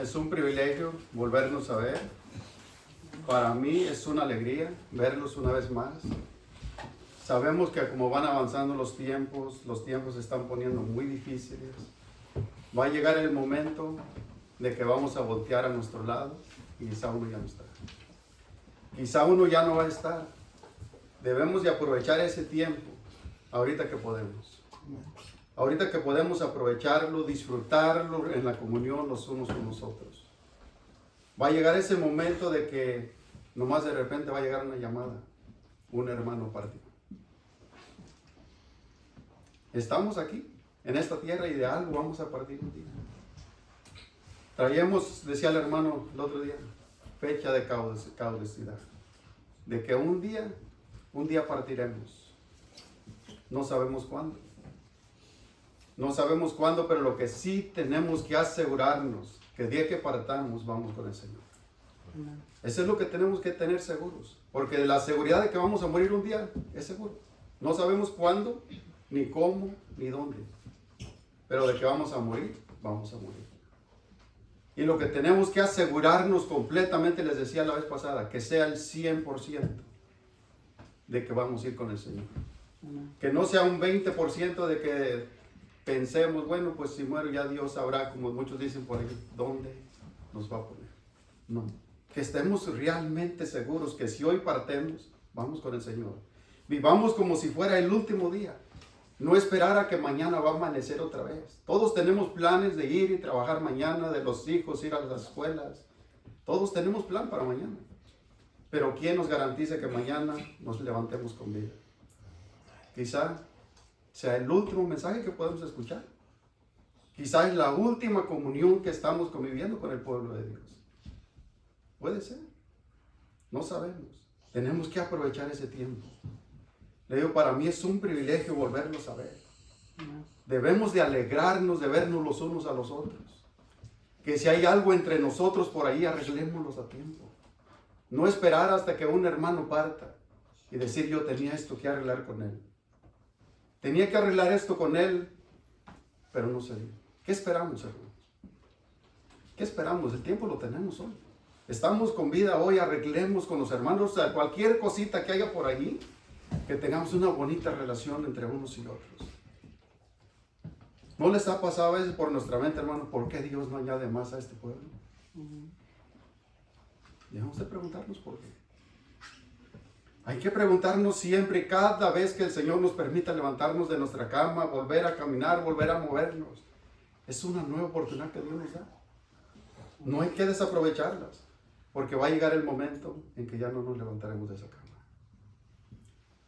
es un privilegio volvernos a ver. Para mí es una alegría verlos una vez más. Sabemos que como van avanzando los tiempos se están poniendo muy difíciles. Va a llegar el momento de que vamos a voltear a nuestro lado y quizá uno ya no está. Quizá uno ya no va a estar. Debemos de aprovechar ese tiempo ahorita que podemos. Ahorita que podemos aprovecharlo, disfrutarlo en la comunión los unos con los otros. Va a llegar ese momento de que nomás de repente va a llegar una llamada, un hermano partió. Estamos aquí, en esta tierra, y de algo vamos a partir un día. Traíamos, decía el hermano el otro día, fecha de caducidad, de que un día partiremos. No sabemos cuándo. No sabemos cuándo, pero lo que sí tenemos que asegurarnos, que el día que partamos vamos con el Señor. Eso es lo que tenemos que tener seguros, porque la seguridad de que vamos a morir un día es seguro. No sabemos cuándo, ni cómo, ni dónde, pero de que vamos a morir, vamos a morir. Y lo que tenemos que asegurarnos completamente, les decía la vez pasada, que sea el 100% de que vamos a ir con el Señor. Que no sea un 20% de que pensemos, bueno, pues si muero ya Dios sabrá, como muchos dicen por ahí, dónde nos va a poner. No, que estemos realmente seguros que si hoy partemos, vamos con el Señor. Vivamos como si fuera el último día. No esperar a que mañana va a amanecer otra vez. Todos tenemos planes de ir y trabajar mañana, de los hijos, ir a las escuelas. Todos tenemos plan para mañana. Pero ¿quién nos garantiza que mañana nos levantemos con vida? Quizá sea el último mensaje que podemos escuchar. Quizá es la última comunión que estamos conviviendo con el pueblo de Dios. Puede ser. No sabemos. Tenemos que aprovechar ese tiempo. Le digo, para mí es un privilegio volverlos a ver. Debemos de alegrarnos de vernos los unos a los otros. Que si hay algo entre nosotros por ahí, arreglémoslos a tiempo. No esperar hasta que un hermano parta y decir, yo tenía esto que arreglar con él. Tenía que arreglar esto con él, pero no se dio. ¿Qué esperamos, hermanos? ¿Qué esperamos? El tiempo lo tenemos hoy. Estamos con vida hoy, arreglemos con los hermanos cualquier cosita que haya por ahí, que tengamos una bonita relación entre unos y otros. ¿No les ha pasado a veces por nuestra mente, hermano, por qué Dios no añade más a este pueblo? Dejamos de preguntarnos por qué. Hay que preguntarnos siempre, cada vez que el Señor nos permita levantarnos de nuestra cama, volver a caminar, volver a movernos. Es una nueva oportunidad que Dios nos da. No hay que desaprovecharlas, porque va a llegar el momento en que ya no nos levantaremos de esa cama.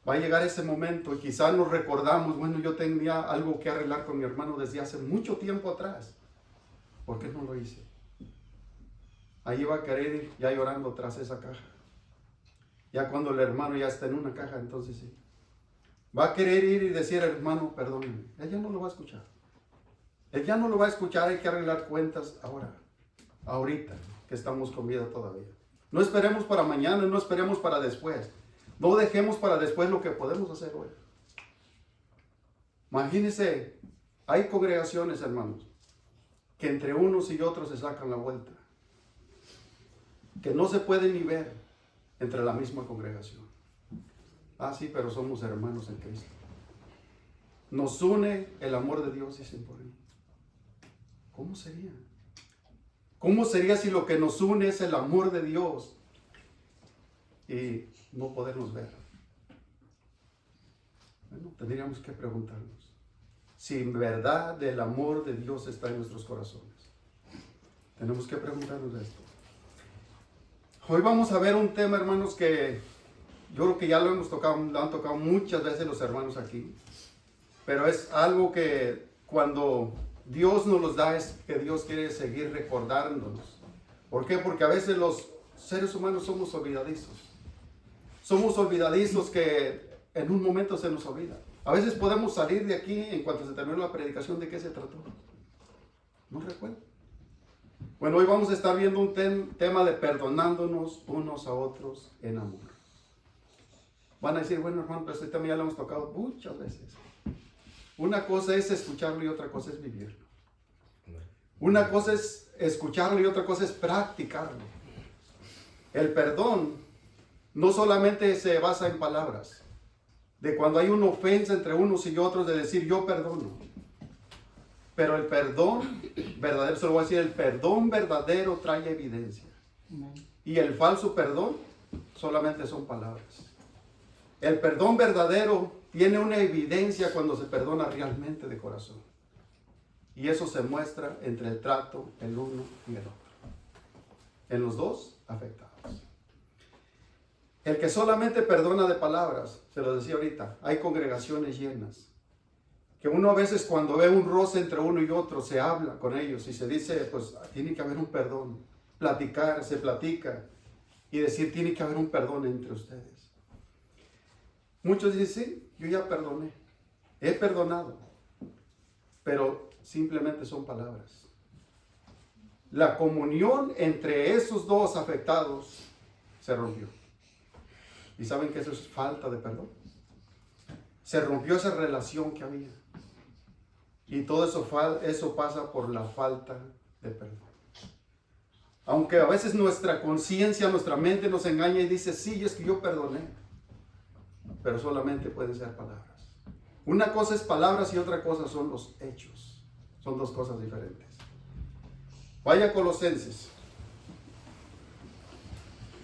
Va a llegar ese momento y quizás nos recordamos, bueno, yo tenía algo que arreglar con mi hermano desde hace mucho tiempo atrás. ¿Por qué no lo hice? Ahí va a querer ir ya llorando tras esa caja. Ya cuando el hermano ya está en una caja, entonces sí. Va a querer ir y decir, hermano, perdóneme. Él ya no lo va a escuchar. Él ya no lo va a escuchar, hay que arreglar cuentas ahora. Ahorita, que estamos con vida todavía. No esperemos para mañana, no esperemos para después. No dejemos para después lo que podemos hacer hoy. Imagínense, hay congregaciones, hermanos, que entre unos y otros se sacan la vuelta. Que no se pueden ni ver entre la misma congregación. Ah, sí, pero somos hermanos en Cristo. Nos une el amor de Dios, dicen por ahí. ¿Cómo sería? ¿Cómo sería si lo que nos une es el amor de Dios y no podernos ver? Bueno, tendríamos que preguntarnos si en verdad el amor de Dios está en nuestros corazones. Tenemos que preguntarnos esto. Hoy vamos a ver un tema, hermanos, que yo creo que ya lo hemos tocado, lo han tocado muchas veces los hermanos aquí, pero es algo que cuando Dios nos los da es que Dios quiere seguir recordándonos. ¿Por qué? Porque a veces los seres humanos somos olvidadizos. Somos olvidadizos que en un momento se nos olvida. A veces podemos salir de aquí en cuanto se terminó la predicación, ¿de qué se trató? No recuerdo. Bueno, hoy vamos a estar viendo un tema de perdonándonos unos a otros en amor. Van a decir, bueno, hermano, pero este tema ya lo hemos tocado muchas veces. Una cosa es escucharlo y otra cosa es vivirlo. Una cosa es escucharlo y otra cosa es practicarlo. El perdón no solamente se basa en palabras, de cuando hay una ofensa entre unos y otros, de decir yo perdono. Pero el perdón verdadero, se lo voy a decir, el perdón verdadero trae evidencia. Y el falso perdón solamente son palabras. El perdón verdadero tiene una evidencia cuando se perdona realmente de corazón. Y eso se muestra entre el trato, el uno y el otro. En los dos afectados. El que solamente perdona de palabras, se lo decía ahorita, hay congregaciones llenas. Que uno a veces cuando ve un roce entre uno y otro, se habla con ellos y se dice, pues tiene que haber un perdón. Platicar, se platica y decir, tiene que haber un perdón entre ustedes. Muchos dicen, sí, yo ya perdoné, he perdonado, pero simplemente son palabras. La comunión entre esos dos afectados se rompió. ¿Y saben que eso es falta de perdón? Se rompió esa relación que había. Y todo eso pasa por la falta de perdón. Aunque a veces nuestra conciencia, nuestra mente nos engaña y dice, sí, es que yo perdoné. Pero solamente pueden ser palabras. Una cosa es palabras y otra cosa son los hechos. Son dos cosas diferentes. Vaya a Colosenses.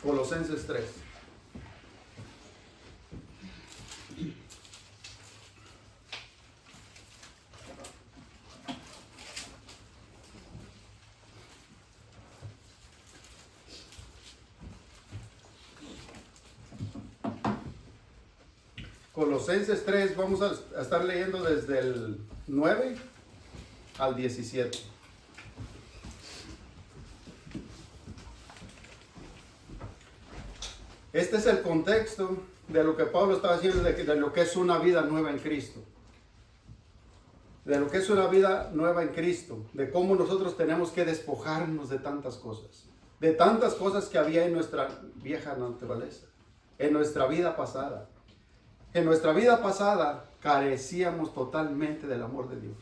Colosenses 3. Colosenses 3, vamos a estar leyendo desde el 9 al 17. Este es el contexto de lo que Pablo está diciendo, de lo que es una vida nueva en Cristo. De lo que es una vida nueva en Cristo, de cómo nosotros tenemos que despojarnos de tantas cosas que había en nuestra vieja naturaleza, en nuestra vida pasada. En nuestra vida pasada carecíamos totalmente del amor de Dios.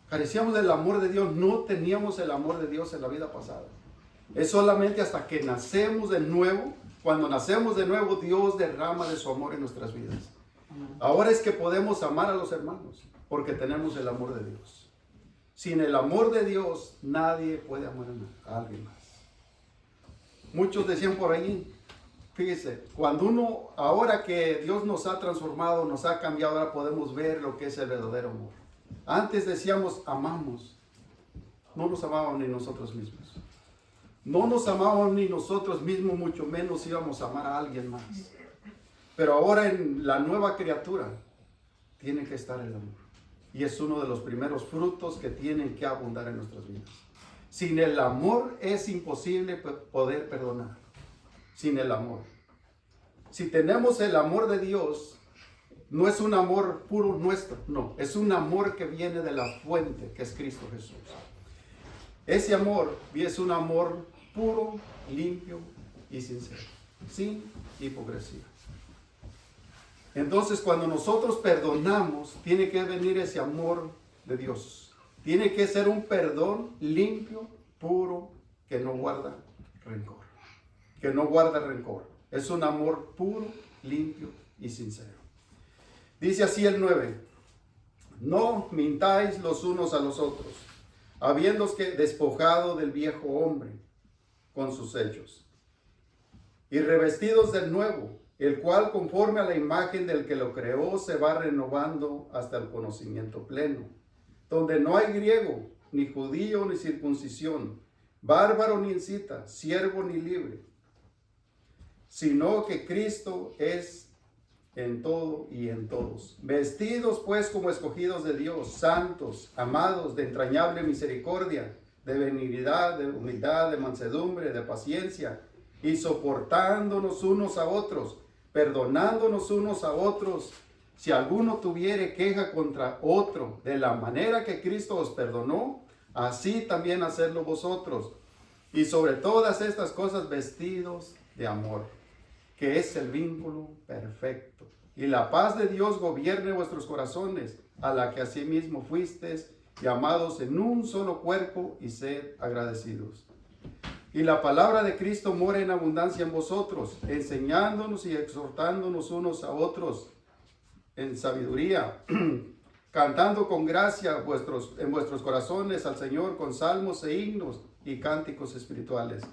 Carecíamos del amor de Dios, no teníamos el amor de Dios en la vida pasada. Es solamente hasta que nacemos de nuevo, cuando nacemos de nuevo, Dios derrama de su amor en nuestras vidas. Ahora es que podemos amar a los hermanos, porque tenemos el amor de Dios. Sin el amor de Dios, nadie puede amar a alguien más. Muchos decían por ahí, fíjese, ahora que Dios nos ha transformado, nos ha cambiado, ahora podemos ver lo que es el verdadero amor. Antes decíamos, amamos. No nos amábamos ni nosotros mismos. No nos amábamos ni nosotros mismos, mucho menos íbamos a amar a alguien más. Pero ahora en la nueva criatura, tiene que estar el amor. Y es uno de los primeros frutos que tienen que abundar en nuestras vidas. Sin el amor es imposible poder perdonar. Sin el amor. Si tenemos el amor de Dios, no es un amor puro nuestro, no, es un amor que viene de la fuente, que es Cristo Jesús. Ese amor es un amor puro, limpio y sincero, sin hipocresía. Entonces, cuando nosotros perdonamos, tiene que venir ese amor de Dios. Tiene que ser un perdón limpio, puro, que no guarda rencor. Que no guarda rencor. Es un amor puro, limpio y sincero. Dice así el 9. No mintáis los unos a los otros, habiéndoos que despojado del viejo hombre con sus hechos, y revestidos del nuevo, el cual conforme a la imagen del que lo creó se va renovando hasta el conocimiento pleno, donde no hay griego, ni judío, ni circuncisión, bárbaro ni escita, siervo ni libre, sino que Cristo es en todo y en todos. Vestidos pues como escogidos de Dios, santos, amados, de entrañable misericordia, de benignidad, de humildad, de mansedumbre, de paciencia, y soportándonos unos a otros, perdonándonos unos a otros, si alguno tuviere queja contra otro, de la manera que Cristo os perdonó, así también hacedlo vosotros. Y sobre todas estas cosas vestidos de amor, que es el vínculo perfecto. Y la paz de Dios gobierne vuestros corazones, a la que asimismo fuisteis llamados en un solo cuerpo, y sed agradecidos. Y la palabra de Cristo mora en abundancia en vosotros, enseñándonos y exhortándonos unos a otros en sabiduría, cantando con gracia en vuestros corazones al Señor con salmos e himnos y cánticos espirituales.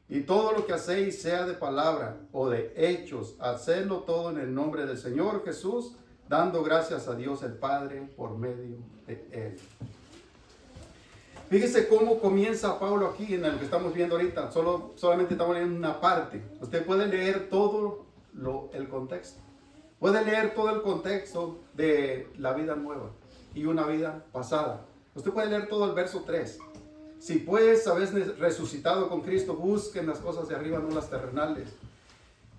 Y todo lo que hacéis, sea de palabra o de hechos, hacedlo todo en el nombre del Señor Jesús, dando gracias a Dios el Padre por medio de Él. Fíjese cómo comienza Pablo aquí en el que estamos viendo ahorita. Solamente estamos leyendo una parte. Usted puede leer todo el contexto. Puede leer todo el contexto de la vida nueva y una vida pasada. Usted puede leer todo el verso 3. Si pues habéis resucitado con Cristo, busquen las cosas de arriba, no las terrenales.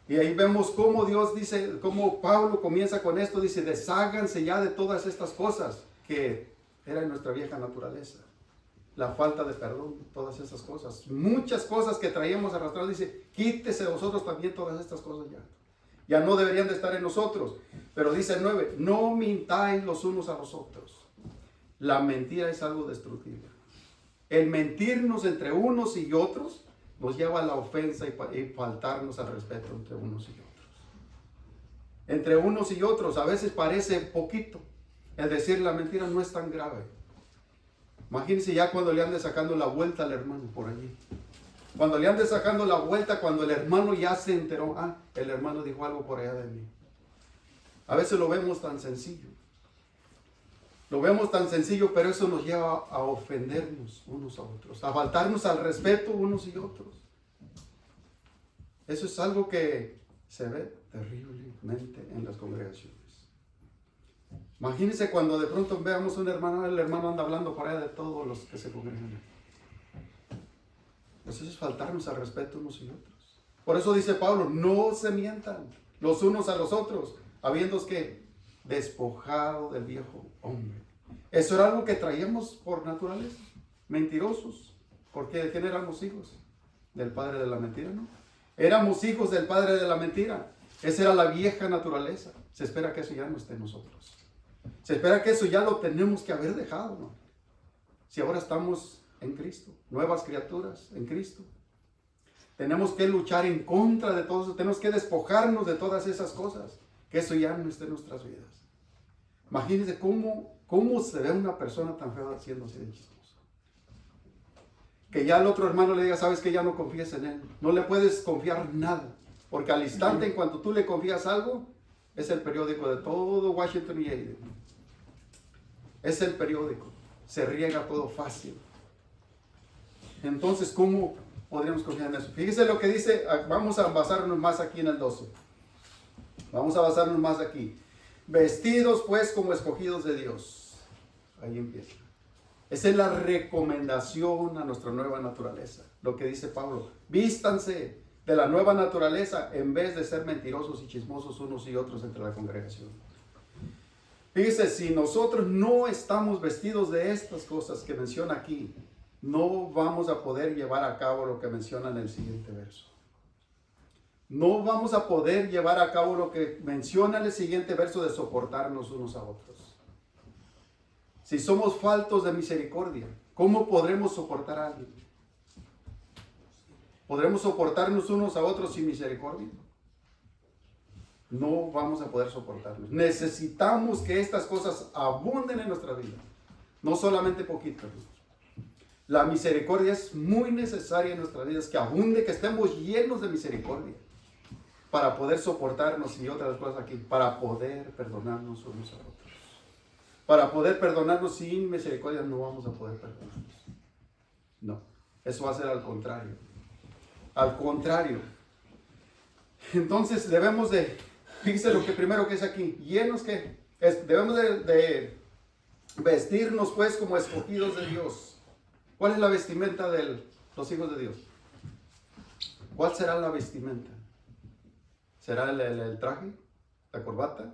Y ahí vemos cómo Dios dice, cómo Pablo comienza con esto, dice, desháganse ya de todas estas cosas que eran nuestra vieja naturaleza. La falta de perdón, todas esas cosas. Muchas cosas que traíamos arrastradas, dice, quítese de vosotros también todas estas cosas ya. Ya no deberían de estar en nosotros. Pero dice el 9, no mintáis los unos a los otros. La mentira es algo destructivo. El mentirnos entre unos y otros nos lleva a la ofensa y faltarnos al respeto entre unos y otros. Entre unos y otros a veces parece poquito. El decir la mentira no es tan grave. Imagínense ya cuando le ande sacando la vuelta al hermano por allí. Cuando le ande sacando la vuelta, cuando el hermano ya se enteró, el hermano dijo algo por allá de mí. A veces lo vemos tan sencillo. Lo vemos tan sencillo, pero eso nos lleva a ofendernos unos a otros, a faltarnos al respeto unos y otros. Eso es algo que se ve terriblemente en las congregaciones. Imagínense cuando de pronto veamos un hermano, el hermano anda hablando por allá de todos los que se congregan. Pues eso es faltarnos al respeto unos y otros. Por eso dice Pablo, no se mientan los unos a los otros, habiendo que despojado del viejo hombre. Eso era algo que traíamos por naturaleza, mentirosos, porque ¿de quién éramos hijos? Del padre de la mentira, ¿no? Éramos hijos del padre de la mentira. Esa era la vieja naturaleza. Se espera que eso ya no esté en nosotros. Se espera que eso ya lo tenemos que haber dejado, ¿no? Si ahora estamos en Cristo, nuevas criaturas en Cristo. Tenemos que luchar en contra de todo eso, tenemos que despojarnos de todas esas cosas, que eso ya no esté en nuestras vidas. Imagínense cómo se ve una persona tan fea siendo así de chismosa. Que ya al otro hermano le diga, sabes que ya no confíes en él, no le puedes confiar nada, porque al instante en cuanto tú le confías algo, es el periódico de todo Washington y Aiden. Es el periódico, se riega todo fácil. Entonces, ¿cómo podríamos confiar en eso? Fíjese lo que dice, vamos a basarnos más aquí en el 12. Vamos a basarnos más aquí. Vestidos pues como escogidos de Dios. Ahí empieza. Esa es la recomendación a nuestra nueva naturaleza. Lo que dice Pablo. Vístanse de la nueva naturaleza en vez de ser mentirosos y chismosos unos y otros entre la congregación. Fíjese, si nosotros no estamos vestidos de estas cosas que menciona aquí, no vamos a poder llevar a cabo lo que menciona en el siguiente verso. No vamos a poder llevar a cabo lo que menciona en el siguiente verso de soportarnos unos a otros. Si somos faltos de misericordia, ¿cómo podremos soportar a alguien? ¿Podremos soportarnos unos a otros sin misericordia? No vamos a poder soportarnos. Necesitamos que estas cosas abunden en nuestra vida. No solamente poquito. La misericordia es muy necesaria en nuestras vidas, que abunde, que estemos llenos de misericordia para poder soportarnos y otras cosas aquí, para poder perdonarnos unos a otros. Para poder perdonarnos sin misericordia no vamos a poder perdonarnos. No, eso va a ser al contrario. Al contrario. Entonces debemos de, fíjense lo que primero que es aquí, llenos que, debemos de vestirnos pues como escogidos de Dios. ¿Cuál es la vestimenta de los hijos de Dios? ¿Cuál será la vestimenta? ¿Será el traje? ¿La corbata?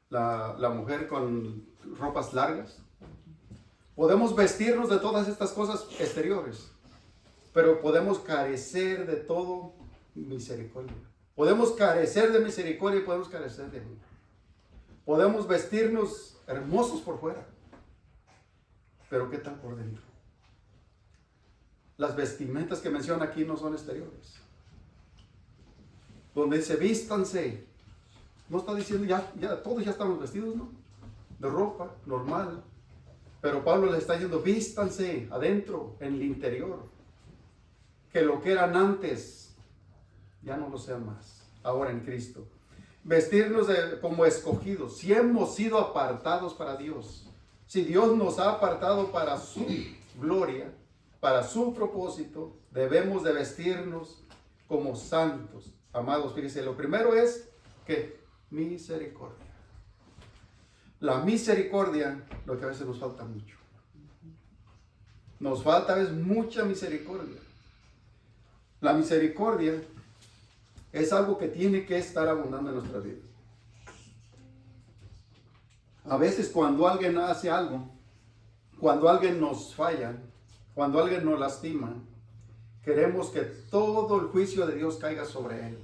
¿La mujer con ropas largas? Podemos vestirnos de todas estas cosas exteriores, pero podemos carecer de todo misericordia. Podemos carecer de misericordia y podemos carecer de amor. Podemos vestirnos hermosos por fuera, Pero ¿qué tal por dentro? Las vestimentas que menciona aquí no son exteriores. Donde dice vístanse, no está diciendo ya todos ya estamos vestidos, ¿no? De ropa normal. Pero Pablo le está diciendo vístanse adentro, en el interior. Que lo que eran antes ya no lo sean más. Ahora en Cristo. Vestirnos como escogidos. Si hemos sido apartados para Dios. Si Dios nos ha apartado para su gloria, para su propósito, debemos de vestirnos como santos. Amados, fíjense, lo primero es que misericordia. La misericordia, lo que a veces nos falta mucho. Nos falta a veces mucha misericordia. La misericordia es algo que tiene que estar abundando en nuestra vida. A veces cuando alguien hace algo, cuando alguien nos falla, cuando alguien nos lastima, queremos que todo el juicio de Dios caiga sobre él,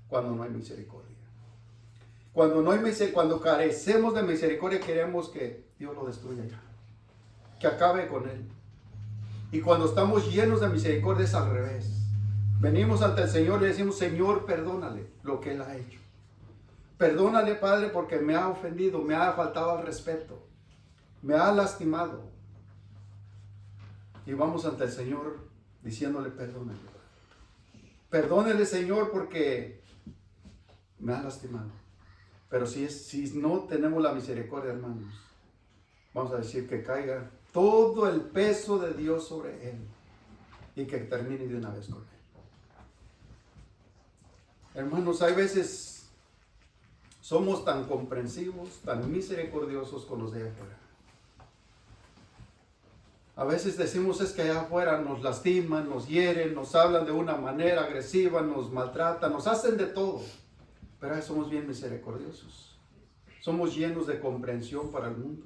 cuando no hay misericordia. Cuando carecemos de misericordia, queremos que Dios lo destruya ya, que acabe con él. Y cuando estamos llenos de misericordia es al revés. Venimos ante el Señor y le decimos, Señor, perdónale lo que Él ha hecho. Perdónale, Padre, porque me ha ofendido, me ha faltado al respeto, me ha lastimado. Y vamos ante el Señor diciéndole, perdónale. Perdónale, Señor, porque me ha lastimado. Pero si no tenemos la misericordia, hermanos, vamos a decir que caiga todo el peso de Dios sobre Él y que termine de una vez con Él. Hermanos, hay veces somos tan comprensivos, tan misericordiosos con los de allá afuera. A veces decimos es que allá afuera nos lastiman, nos hieren, nos hablan de una manera agresiva, nos maltratan, nos hacen de todo. Pero ahí somos bien misericordiosos. Somos llenos de comprensión para el mundo.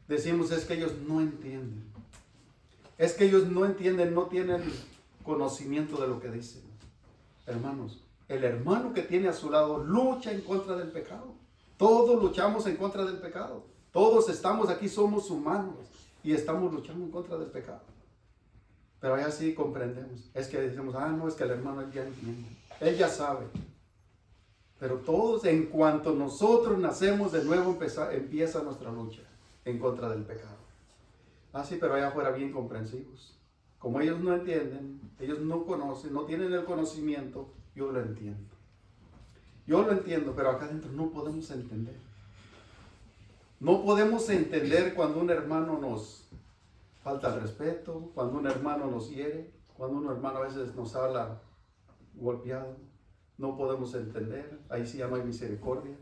Decimos es que ellos no entienden. Es que ellos no entienden, no tienen conocimiento de lo que dicen. Hermanos, el hermano que tiene a su lado lucha en contra del pecado. Todos luchamos en contra del pecado. Todos estamos aquí, somos humanos y estamos luchando en contra del pecado. Pero allá sí comprendemos. Es que decimos, no, es que el hermano él ya entiende. Él ya sabe. Pero todos, en cuanto nosotros nacemos de nuevo, empieza nuestra lucha en contra del pecado. Sí, pero allá afuera bien comprensivos. Como ellos no entienden, ellos no conocen, no tienen el conocimiento, yo lo entiendo. Yo lo entiendo, pero acá adentro no podemos entender. No podemos entender cuando un hermano nos falta el respeto, cuando un hermano nos hiere, cuando un hermano a veces nos habla golpeado. No podemos entender, ahí sí ya no hay misericordia.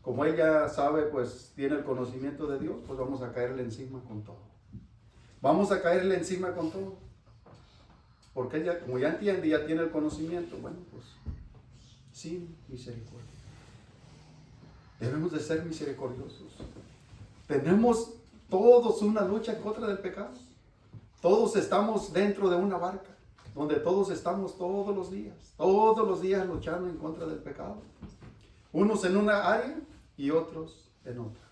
Como ella sabe, pues tiene el conocimiento de Dios, pues vamos a caerle encima con todo. Vamos a caerle encima con todo. Porque ella, como ya entiende, ya tiene el conocimiento, bueno, pues sin misericordia. Debemos de ser misericordiosos. Tenemos todos una lucha en contra del pecado. Todos estamos dentro de una barca, donde todos estamos todos los días luchando en contra del pecado. Unos en una área y otros en otra.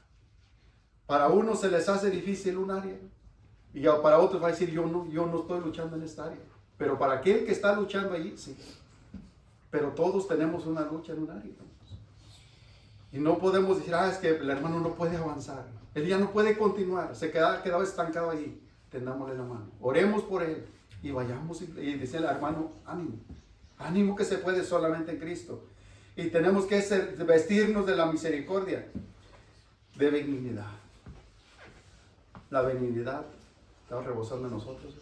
Para unos se les hace difícil un área y para otros va a decir yo no estoy luchando en esta área. Pero para aquel que está luchando allí, sí. Pero todos tenemos una lucha en un área. Y no podemos decir, es que el hermano no puede avanzar. Él ya no puede continuar. Se ha quedado estancado allí. Tendámosle la mano. Oremos por él. Y vayamos y dice el hermano, ánimo. Ánimo que se puede solamente en Cristo. Y tenemos que vestirnos de la misericordia. De benignidad. La benignidad está rebosando en nosotros.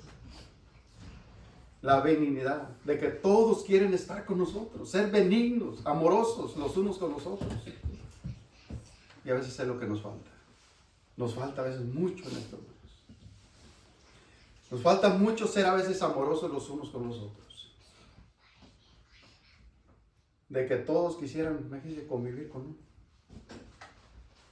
La benignidad, de que todos quieren estar con nosotros, ser benignos, amorosos los unos con los otros. Y a veces es lo que nos falta. Nos falta a veces mucho en estos momentos. Nos falta mucho ser a veces amorosos los unos con los otros. De que todos quisieran, imagínense, convivir con uno.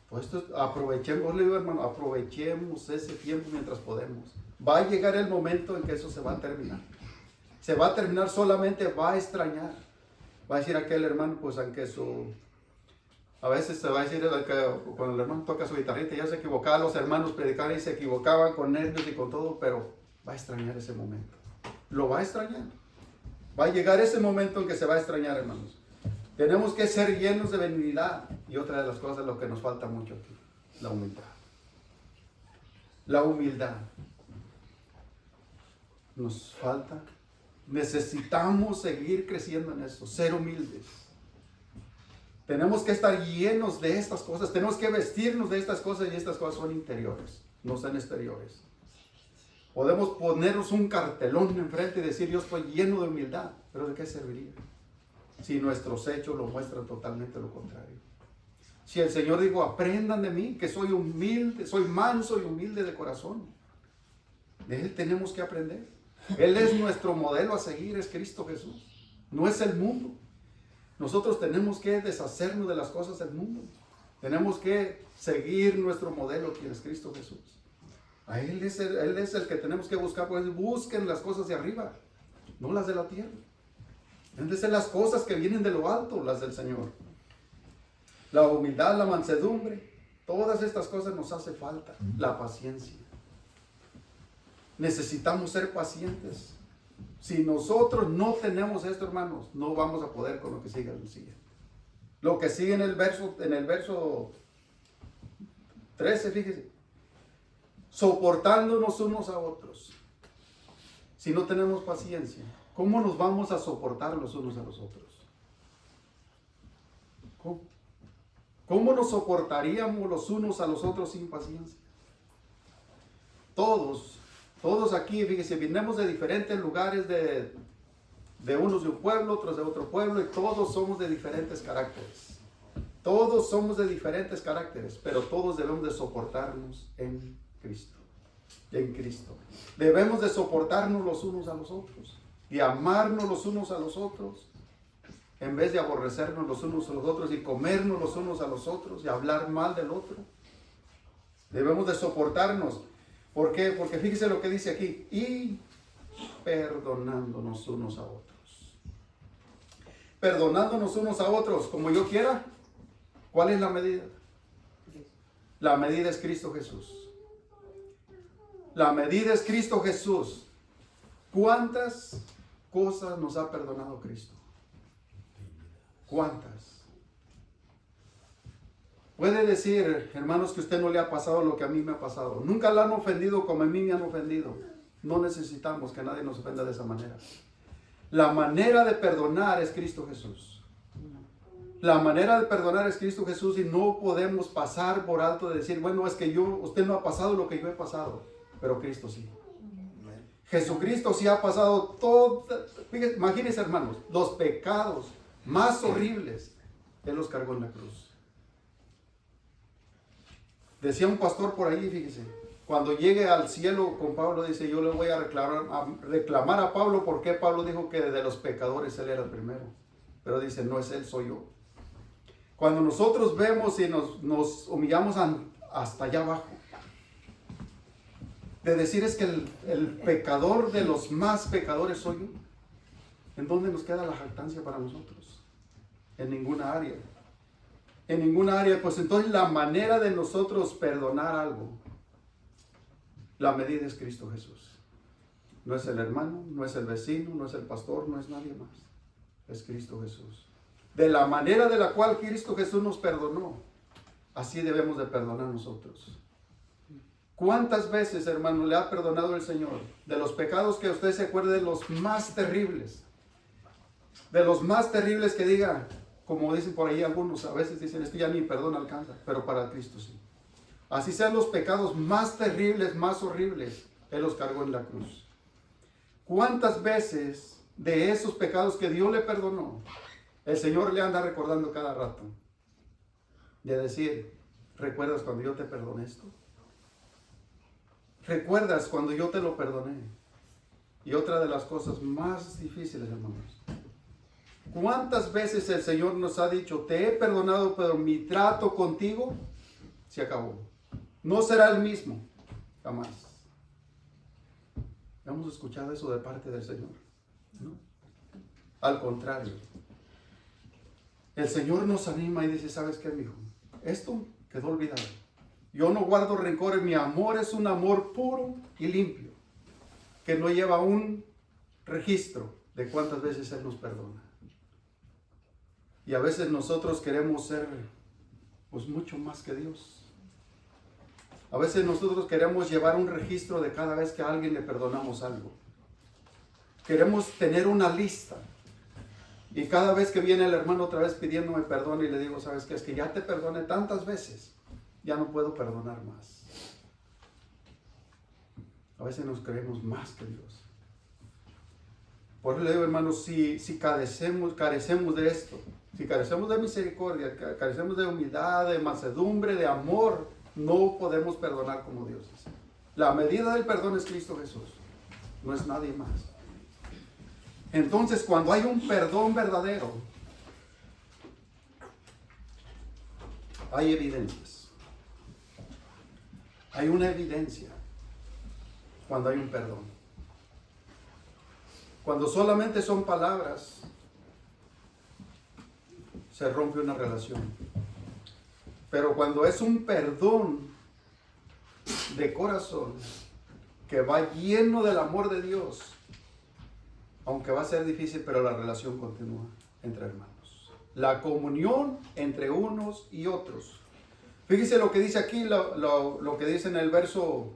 Pues esto, aprovechemos, le digo hermano, aprovechemos ese tiempo mientras podemos. Va a llegar el momento en que eso se va a terminar. Se va a terminar, solamente va a extrañar. Va a decir aquel hermano, pues A veces se va a decir que cuando el hermano toca su guitarrita, ya se equivocaba, los hermanos predicaban y se equivocaban con nervios y con todo, pero va a extrañar ese momento. Lo va a extrañar. Va a llegar ese momento en que se va a extrañar, hermanos. Tenemos que ser llenos de benignidad. Y otra de las cosas, lo que nos falta mucho aquí, la humildad. La humildad. Nos falta. Necesitamos seguir creciendo en eso, ser humildes. Tenemos que estar llenos de estas cosas, tenemos que vestirnos de estas cosas y estas cosas son interiores, no son exteriores. Podemos ponernos un cartelón enfrente y decir yo estoy lleno de humildad, pero ¿de qué serviría? Si nuestros hechos lo muestran totalmente lo contrario. Si el Señor dijo, aprendan de mí, que soy humilde, soy manso y humilde de corazón. De Él tenemos que aprender. Él es nuestro modelo a seguir, es Cristo Jesús, no es el mundo. Nosotros tenemos que deshacernos de las cosas del mundo. Tenemos que seguir nuestro modelo, quien es Cristo Jesús. A Él es el que tenemos que buscar, pues busquen las cosas de arriba, no las de la tierra. Deben de ser las cosas que vienen de lo alto, las del Señor. La humildad, la mansedumbre, todas estas cosas nos hace falta. La paciencia. Necesitamos ser pacientes. Si nosotros no tenemos esto, hermanos, no vamos a poder con lo que sigue el siguiente. Lo que sigue en el verso 13, fíjese. Soportándonos unos a otros. Si no tenemos paciencia, ¿cómo nos vamos a soportar los unos a los otros? ¿Cómo nos soportaríamos los unos a los otros sin paciencia? Todos aquí, fíjese, vinimos de diferentes lugares, de unos de un pueblo, otros de otro pueblo, y todos somos de diferentes caracteres. Todos somos de diferentes caracteres, pero todos debemos de soportarnos en Cristo. En Cristo. Debemos de soportarnos los unos a los otros y amarnos los unos a los otros, en vez de aborrecernos los unos a los otros y comernos los unos a los otros y hablar mal del otro. Debemos de soportarnos. ¿Por qué? Porque fíjese lo que dice aquí. Y perdonándonos unos a otros. Perdonándonos unos a otros como yo quiera. ¿Cuál es la medida? La medida es Cristo Jesús. La medida es Cristo Jesús. ¿Cuántas cosas nos ha perdonado Cristo? ¿Cuántas? Puede decir, hermanos, que a usted no le ha pasado lo que a mí me ha pasado. Nunca la han ofendido como a mí me han ofendido. No necesitamos que nadie nos ofenda de esa manera. La manera de perdonar es Cristo Jesús. La manera de perdonar es Cristo Jesús y no podemos pasar por alto de decir, bueno, es que usted no ha pasado lo que yo he pasado, pero Cristo sí. Jesucristo sí ha pasado todo. Imagínense, hermanos, los pecados más horribles, Él los cargó en la cruz. Decía un pastor por ahí, fíjese, cuando llegue al cielo con Pablo, dice, yo le voy a reclamar a Pablo porque Pablo dijo que de los pecadores él era el primero. Pero dice, no es él, soy yo. Cuando nosotros vemos y nos humillamos hasta allá abajo, de decir es que el pecador de los más pecadores soy yo, ¿en dónde nos queda la jactancia para nosotros? En ninguna área. En ninguna área, pues entonces la manera de nosotros perdonar algo, la medida es Cristo Jesús. No es el hermano, no es el vecino, no es el pastor, no es nadie más. Es Cristo Jesús. De la manera de la cual Cristo Jesús nos perdonó, así debemos de perdonar nosotros. ¿Cuántas veces, hermano, le ha perdonado el Señor? De los pecados que usted se acuerde, de los más terribles. De los más terribles que diga, como dicen por ahí algunos, a veces dicen, esto ya ni perdón alcanza, pero para Cristo sí. Así sean los pecados más terribles, más horribles, Él los cargó en la cruz. ¿Cuántas veces de esos pecados que Dios le perdonó, el Señor le anda recordando cada rato? De decir, ¿recuerdas cuando yo te perdoné esto? ¿Recuerdas cuando yo te lo perdoné? Y otra de las cosas más difíciles, hermanos. ¿Cuántas veces el Señor nos ha dicho, te he perdonado, pero mi trato contigo se acabó? No será el mismo, jamás. ¿Hemos escuchado eso de parte del Señor? ¿No? Al contrario. el Señor nos anima y dice, ¿sabes qué, mijo? Esto quedó olvidado. Yo no guardo rencores, mi amor es un amor puro y limpio, que no lleva un registro de cuántas veces Él nos perdona. Y a veces nosotros queremos ser, pues, mucho más que Dios. A veces nosotros queremos llevar un registro de cada vez que a alguien le perdonamos algo. Queremos tener una lista. Y cada vez que viene el hermano otra vez pidiéndome perdón y le digo, ¿sabes qué? Es que ya te perdoné tantas veces, ya no puedo perdonar más. A veces nos creemos más que Dios. Por eso le digo, hermanos, si carecemos de esto, si carecemos de misericordia, carecemos de humildad, de mansedumbre, de amor, no podemos perdonar como Dios es. La medida del perdón es Cristo Jesús, no es nadie más. Entonces, cuando hay un perdón verdadero, hay evidencias. Hay una evidencia cuando hay un perdón. Cuando solamente son palabras, se rompe una relación. Pero cuando es un perdón de corazón, que va lleno del amor de Dios, aunque va a ser difícil, pero la relación continúa entre hermanos. La comunión entre unos y otros. Fíjese lo que dice aquí, lo que dice en el verso,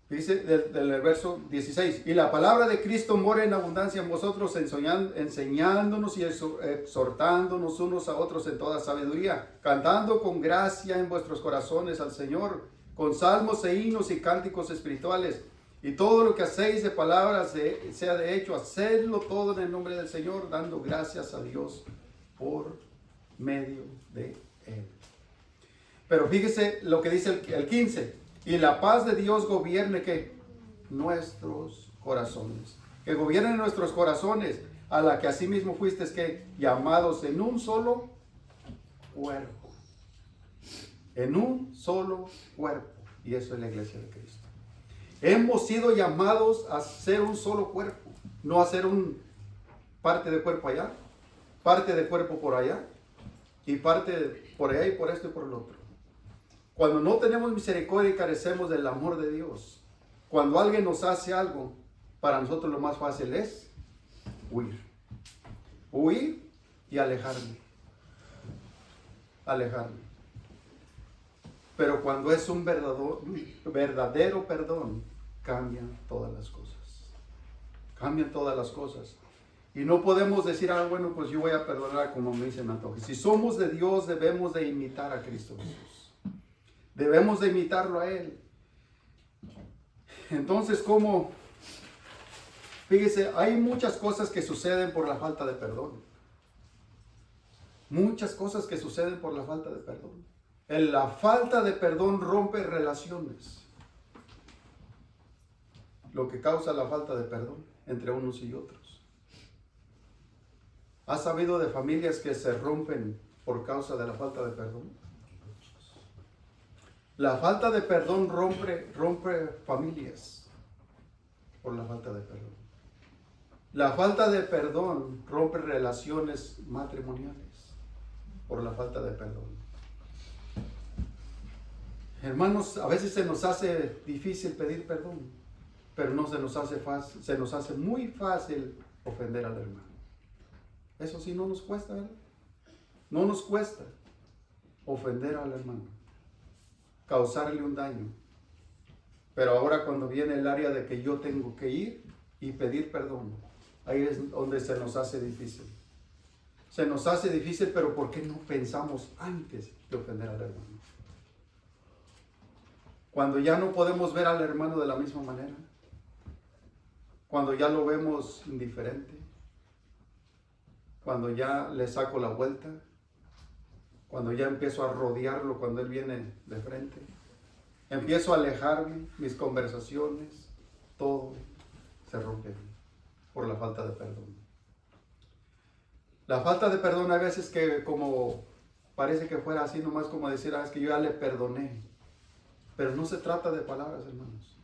dice del verso 16. Y la palabra de Cristo mora en abundancia en vosotros, enseñándonos y exhortándonos unos a otros en toda sabiduría, cantando con gracia en vuestros corazones al Señor, con salmos e himnos y cánticos espirituales. Y todo lo que hacéis de palabras, sea de hecho, hacedlo todo en el nombre del Señor, dando gracias a Dios por medio de Él. Pero fíjese lo que dice el 15. Y la paz de Dios gobierne, ¿qué? Nuestros corazones. Que gobierne nuestros corazones, a la que asimismo fuisteis, ¿qué? Llamados en un solo cuerpo. En un solo cuerpo. Y eso es la iglesia de Cristo. Hemos sido llamados a ser un solo cuerpo, no a ser un parte de cuerpo allá, parte de cuerpo por allá, y parte por allá y por esto y por el otro. Cuando no tenemos misericordia y carecemos del amor de Dios, cuando alguien nos hace algo, para nosotros lo más fácil es huir. Huir y alejarme. Alejarme. Pero cuando es un verdadero perdón, cambian todas las cosas. Cambian todas las cosas. Y no podemos decir, bueno, pues yo voy a perdonar como me dicen antoje. Si somos de Dios, debemos de imitar a Cristo Jesús. Debemos de imitarlo a Él. Entonces, ¿cómo? Fíjese, hay muchas cosas que suceden por la falta de perdón. Muchas cosas que suceden por la falta de perdón. La falta de perdón rompe relaciones. Lo que causa la falta de perdón entre unos y otros. ¿Has sabido de familias que se rompen por causa de la falta de perdón? La falta de perdón rompe familias por la falta de perdón. La falta de perdón rompe relaciones matrimoniales por la falta de perdón. Hermanos, a veces se nos hace difícil pedir perdón, pero no se nos hace fácil, se nos hace muy fácil ofender al hermano. Eso sí no nos cuesta, ¿verdad? No nos cuesta ofender al hermano, causarle un daño. Pero ahora cuando viene el área de que yo tengo que ir y pedir perdón, ahí es donde se nos hace difícil. Se nos hace difícil, pero ¿por qué no pensamos antes de ofender al hermano? Cuando ya no podemos ver al hermano de la misma manera, cuando ya lo vemos indiferente, cuando ya le saco la vuelta, cuando ya empiezo a rodearlo cuando él viene de frente, empiezo a alejarme, mis conversaciones, todo se rompe por la falta de perdón. La falta de perdón a veces que como parece que fuera así nomás como decir, es que yo ya le perdoné. Pero no se trata de palabras, hermanos.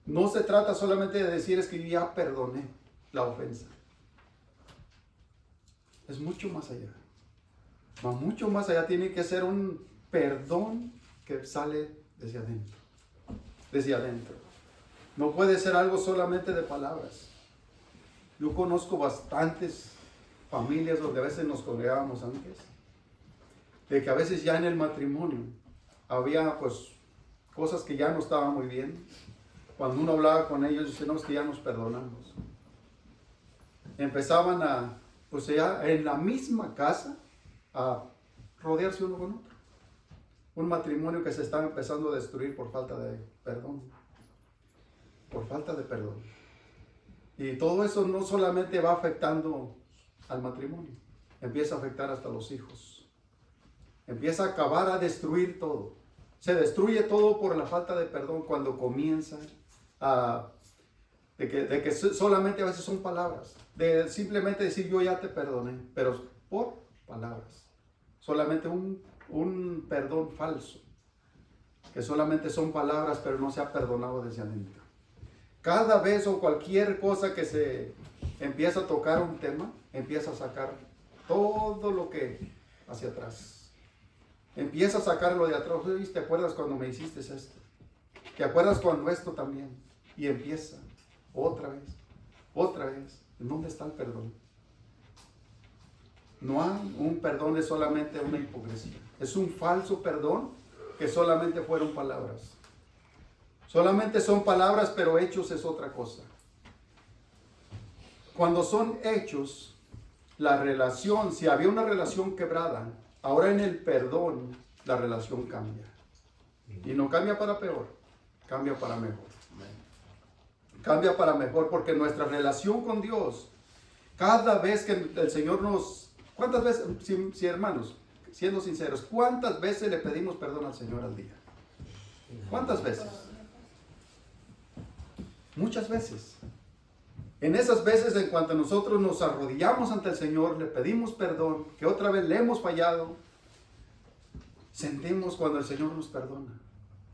No se trata solamente de decir, es que yo ya perdoné la ofensa. es mucho más allá. Va mucho más allá, tiene que ser un perdón que sale desde adentro. Desde adentro. No puede ser algo solamente de palabras. Yo conozco bastantes familias donde a veces nos congregábamos antes, de que a veces ya en el matrimonio había pues cosas que ya no estaban muy bien. Cuando uno hablaba con ellos, dicen, no, es que ya nos perdonamos. Empezaban a, pues ya en la misma casa, a rodearse uno con otro. Un matrimonio que se estaba empezando a destruir por falta de perdón. Por falta de perdón. Y todo eso no solamente va afectando al matrimonio, empieza a afectar hasta los hijos. Empieza a acabar, a destruir todo. Se destruye todo por la falta de perdón cuando comienza de que solamente a veces son palabras. De simplemente decir yo ya te perdoné, pero por palabras. Solamente un perdón falso. Que solamente son palabras, pero no se ha perdonado desde adentro. Cada vez o cualquier cosa que se empieza a tocar un tema, empieza a sacar todo lo que hacia atrás. Empieza a sacarlo de atrás. ¿Te acuerdas cuando me hiciste esto? ¿Te acuerdas cuando esto también? Y empieza otra vez, otra vez. ¿Dónde está el perdón? No hay un perdón, es solamente una hipocresía. Es un falso perdón que solamente fueron palabras. Solamente son palabras, pero hechos es otra cosa. Cuando son hechos, la relación, si había una relación quebrada, ahora en el perdón, la relación cambia. Y no cambia para peor, cambia para mejor. Cambia para mejor porque nuestra relación con Dios, cada vez que el Señor nos... ¿Cuántas veces, si hermanos, siendo sinceros, cuántas veces le pedimos perdón al Señor al día? ¿Cuántas veces? Muchas veces. En esas veces en cuanto nosotros nos arrodillamos ante el Señor, le pedimos perdón, que otra vez le hemos fallado, sentimos cuando el Señor nos perdona.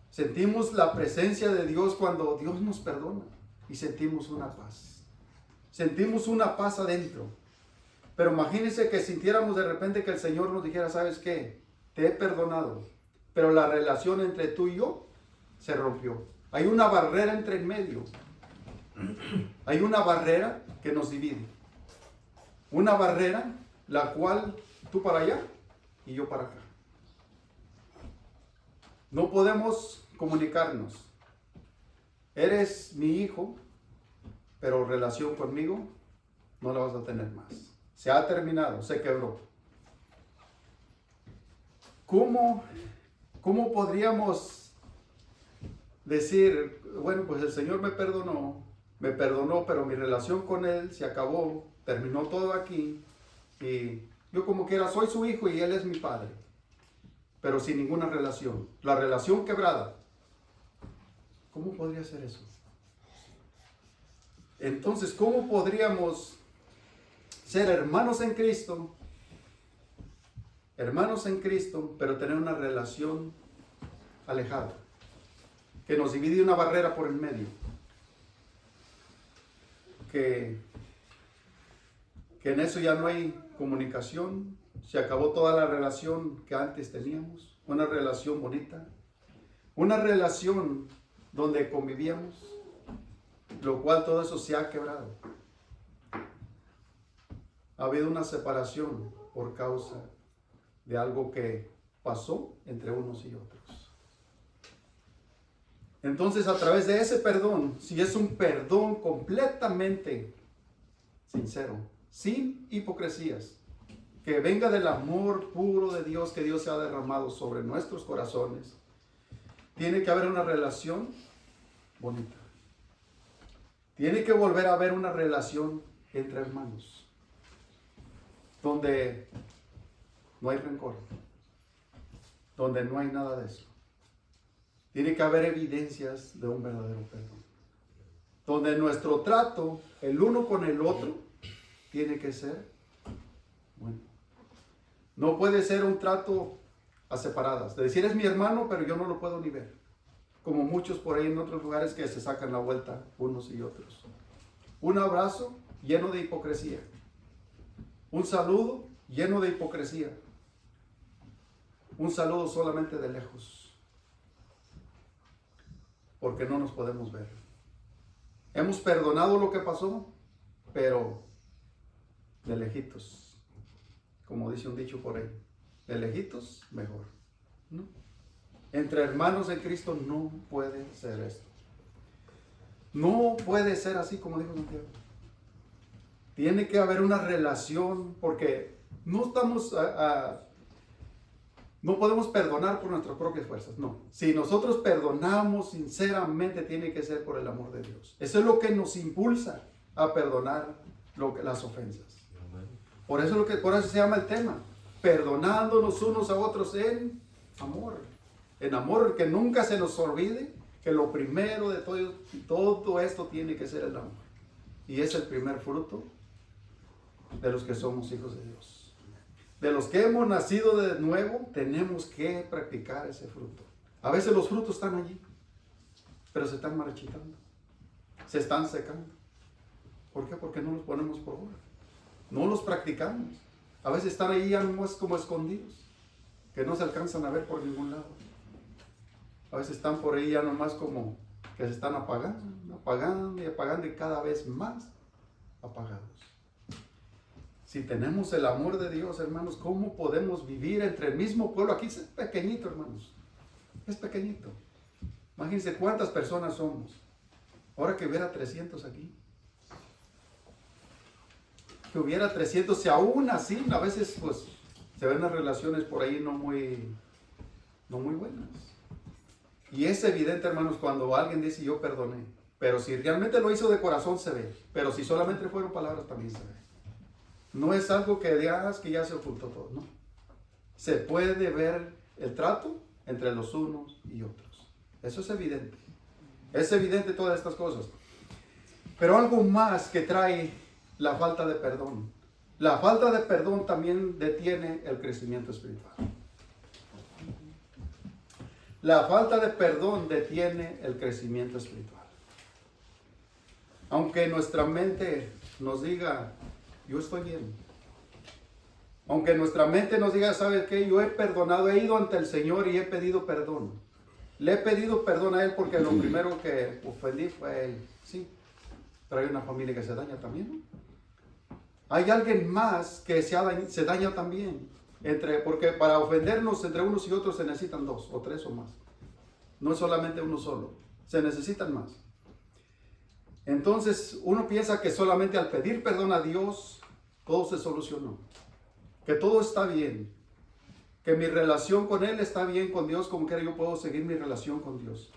Sentimos la presencia de Dios cuando Dios nos perdona y sentimos una paz. Sentimos una paz adentro. Pero imagínense que sintiéramos de repente que el Señor nos dijera, ¿sabes qué? Te he perdonado, pero la relación entre tú y yo se rompió. Hay una barrera entre en medio. Hay una barrera que nos divide. Una barrera la cual tú para allá y yo para acá. No podemos comunicarnos. Eres mi hijo, pero relación conmigo no la vas a tener más. Se ha terminado, se quebró. ¿Cómo podríamos decir, bueno, pues el Señor me perdonó, pero mi relación con Él se acabó, terminó todo aquí, y yo como quiera soy su hijo y Él es mi padre, pero sin ninguna relación, la relación quebrada? ¿Cómo podría ser eso? Entonces, ¿cómo podríamos ser hermanos en Cristo, pero tener una relación alejada, que nos divide una barrera por el medio, que en eso ya no hay comunicación, se acabó toda la relación que antes teníamos, una relación bonita, una relación donde convivíamos, lo cual todo eso se ha quebrado. Ha habido una separación por causa de algo que pasó entre unos y otros. Entonces, a través de ese perdón, si es un perdón completamente sincero, sin hipocresías, que venga del amor puro de Dios que Dios se ha derramado sobre nuestros corazones, tiene que haber una relación bonita. Tiene que volver a haber una relación entre hermanos, donde no hay rencor, donde no hay nada de eso. Tiene que haber evidencias de un verdadero perdón, donde nuestro trato, el uno con el otro, tiene que ser bueno. No puede ser un trato a separadas, de decir es mi hermano, pero yo no lo puedo ni ver, como muchos por ahí en otros lugares que se sacan la vuelta unos y otros. Un abrazo lleno de hipocresía, un saludo lleno de hipocresía. Un saludo solamente de lejos, porque no nos podemos ver. Hemos perdonado lo que pasó, pero de lejitos, como dice un dicho por ahí, de lejitos mejor, ¿no? Entre hermanos en Cristo no puede ser esto. No puede ser así como dijo Santiago. Tiene que haber una relación, porque no estamos no podemos perdonar por nuestras propias fuerzas, no. Si nosotros perdonamos sinceramente, tiene que ser por el amor de Dios. Eso es lo que nos impulsa a perdonar las ofensas. Por eso se llama el tema, perdonándonos unos a otros en amor. En amor, que nunca se nos olvide que lo primero de todo esto tiene que ser el amor. Y es el primer fruto de los que somos hijos de Dios. De los que hemos nacido de nuevo, tenemos que practicar ese fruto. A veces los frutos están allí, pero se están marchitando, se están secando. ¿Por qué? Porque no los ponemos por obra. No los practicamos. A veces están ahí ya nomás como escondidos, que no se alcanzan a ver por ningún lado. A veces están por ahí ya nomás como que se están apagando y cada vez más apagados. Si tenemos el amor de Dios, hermanos, ¿cómo podemos vivir entre el mismo pueblo? Aquí es pequeñito, hermanos. Es pequeñito. Imagínense cuántas personas somos. Ahora que hubiera 300 aquí. Que hubiera 300, si aún así, a veces pues se ven las relaciones por ahí no muy buenas. Y es evidente, hermanos, cuando alguien dice yo perdoné. Pero si realmente lo hizo de corazón se ve. Pero si solamente fueron palabras también se ve. No es algo que digas que ya se ocultó todo, no. Se puede ver el trato entre los unos y otros. Eso es evidente. Es evidente todas estas cosas. Pero algo más que trae la falta de perdón. La falta de perdón también detiene el crecimiento espiritual. La falta de perdón detiene el crecimiento espiritual. Aunque nuestra mente nos diga, yo estoy bien. Aunque nuestra mente nos diga, ¿sabes qué? Yo he perdonado, he ido ante el Señor y he pedido perdón. Le he pedido perdón a Él porque lo primero que ofendí fue a Él. Sí, pero hay una familia que se daña también, ¿no? Hay alguien más que se daña también. Porque para ofendernos entre unos y otros se necesitan 2 o 3 o más. No es solamente uno solo, se necesitan más. Entonces uno piensa que solamente al pedir perdón a Dios todo se solucionó, que todo está bien, que mi relación con Él está bien con Dios, como quiera yo puedo seguir mi relación con Dios.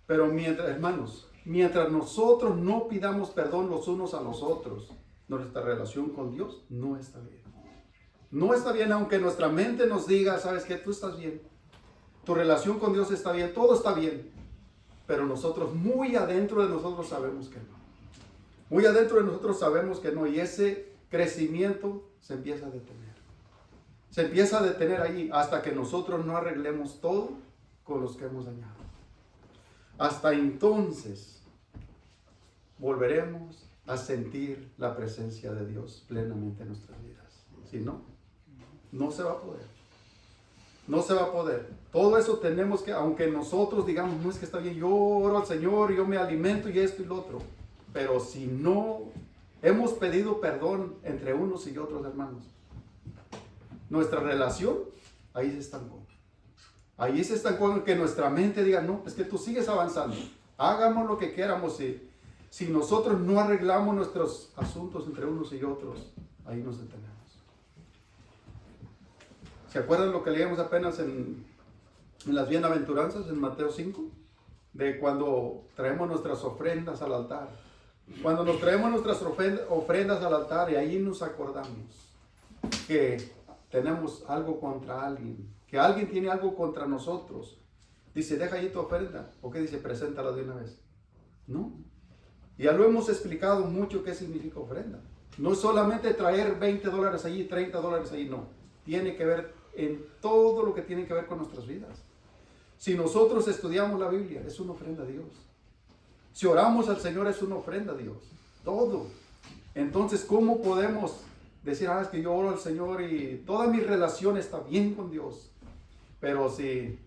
Pero mientras nosotros no pidamos perdón los unos a los otros, nuestra relación con Dios no está bien. No está bien, aunque nuestra mente nos diga, ¿sabes qué? Tú estás bien, tu relación con Dios está bien, todo está bien. Pero nosotros, muy adentro de nosotros sabemos que no. Muy adentro de nosotros sabemos que no. Y ese crecimiento se empieza a detener. Se empieza a detener allí hasta que nosotros no arreglemos todo con los que hemos dañado. Hasta entonces volveremos a sentir la presencia de Dios plenamente en nuestras vidas. Si no, no se va a poder. No se va a poder. Todo eso tenemos que, aunque nosotros digamos, no es que está bien, yo oro al Señor, yo me alimento y esto y lo otro. Pero si no hemos pedido perdón entre unos y otros, hermanos, nuestra relación ahí se estancó. Ahí se estancó, que nuestra mente diga, no, es que tú sigues avanzando. Hagamos lo que queramos. Si nosotros no arreglamos nuestros asuntos entre unos y otros, ahí nos detenemos. ¿Se acuerdan lo que leíamos apenas en las bienaventuranzas en Mateo 5? De cuando traemos nuestras ofrendas al altar. Cuando nos traemos nuestras ofrendas al altar y ahí nos acordamos que tenemos algo contra alguien, que alguien tiene algo contra nosotros. Dice, deja ahí tu ofrenda. ¿O qué dice? Preséntala de una vez. No. Ya lo hemos explicado mucho qué significa ofrenda. No es solamente traer $20 allí, $30 allí, no. Tiene que ver en todo lo que tiene que ver con nuestras vidas. Si nosotros estudiamos la Biblia, es una ofrenda a Dios. Si oramos al Señor, es una ofrenda a Dios. Todo. Entonces, ¿cómo podemos decir, es que yo oro al Señor y toda mi relación está bien con Dios. Pero si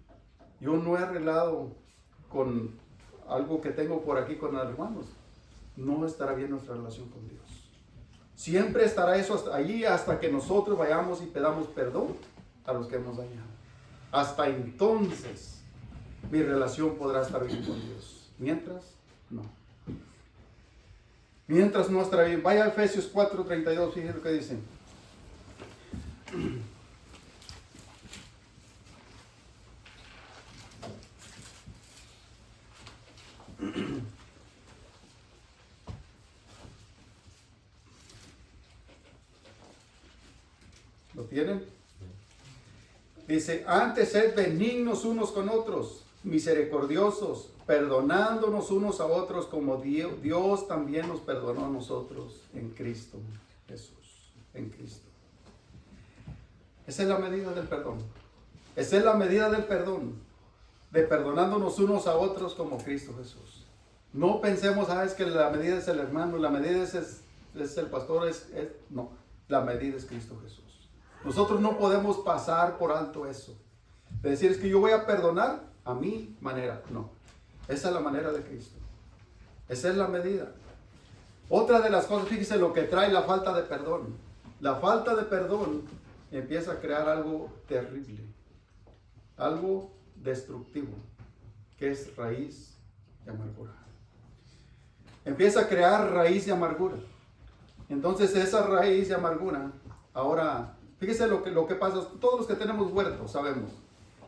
yo no he arreglado con algo que tengo por aquí con los hermanos, no estará bien nuestra relación con Dios. Siempre estará eso allí hasta que nosotros vayamos y pedamos perdón a los que hemos dañado. Hasta entonces mi relación podrá estar bien con Dios. Mientras, no. Mientras no estará bien. Vaya a Efesios 4:32, fíjense lo que dice. ¿Lo tienen? Dice, antes sed benignos unos con otros, misericordiosos, perdonándonos unos a otros como Dios también nos perdonó a nosotros en Cristo Jesús, en Cristo. Esa es la medida del perdón. Esa es la medida del perdón, de perdonándonos unos a otros como Cristo Jesús. No pensemos, es que la medida es el hermano, la medida es el pastor, no, la medida es Cristo Jesús. Nosotros no podemos pasar por alto eso. De decir, es que yo voy a perdonar a mi manera. No, esa es la manera de Cristo. Esa es la medida. Otra de las cosas, fíjese lo que trae la falta de perdón. La falta de perdón empieza a crear algo terrible, algo destructivo, que es raíz de amargura. Empieza a crear raíz de amargura. Entonces esa raíz de amargura, ahora, fíjese lo que pasa. Todos los que tenemos huerto, sabemos.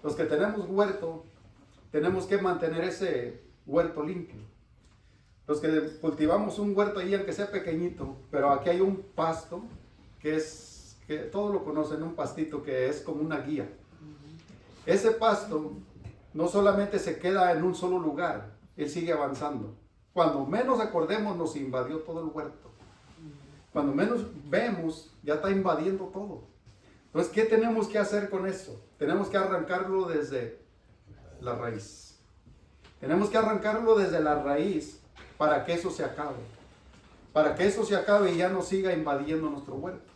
Los que tenemos huerto, tenemos que mantener ese huerto limpio. Los que cultivamos un huerto ahí, aunque sea pequeñito, pero aquí hay un pasto que todos lo conocen, un pastito que es como una guía. Ese pasto no solamente se queda en un solo lugar, él sigue avanzando. Cuando menos acordemos, nos invadió todo el huerto. Cuando menos vemos, ya está invadiendo todo. Entonces, ¿qué tenemos que hacer con eso? Tenemos que arrancarlo desde la raíz. Tenemos que arrancarlo desde la raíz para que eso se acabe. Para que eso se acabe y ya no siga invadiendo nuestro huerto.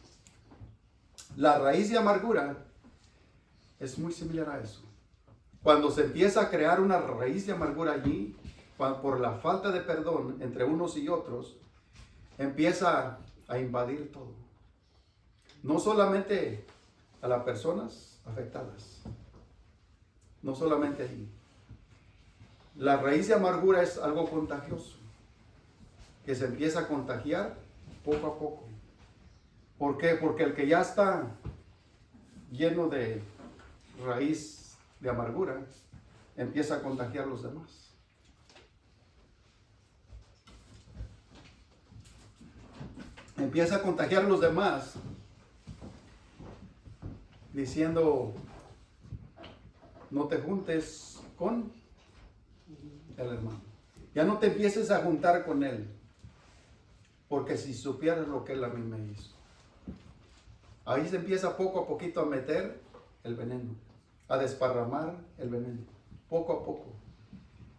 La raíz de amargura es muy similar a eso. Cuando se empieza a crear una raíz de amargura allí, por la falta de perdón entre unos y otros, empieza a invadir todo. No solamente a las personas afectadas, no solamente allí. La raíz de amargura es algo contagioso, que se empieza a contagiar poco a poco. ¿Por qué? Porque el que ya está lleno de raíz de amargura, empieza a contagiar a los demás. Empieza a contagiar a los demás, diciendo, no te juntes con el hermano. Ya no te empieces a juntar con él, porque si supieras lo que él a mí me hizo. Ahí se empieza poco a poquito a meter el veneno, a desparramar el veneno, poco a poco.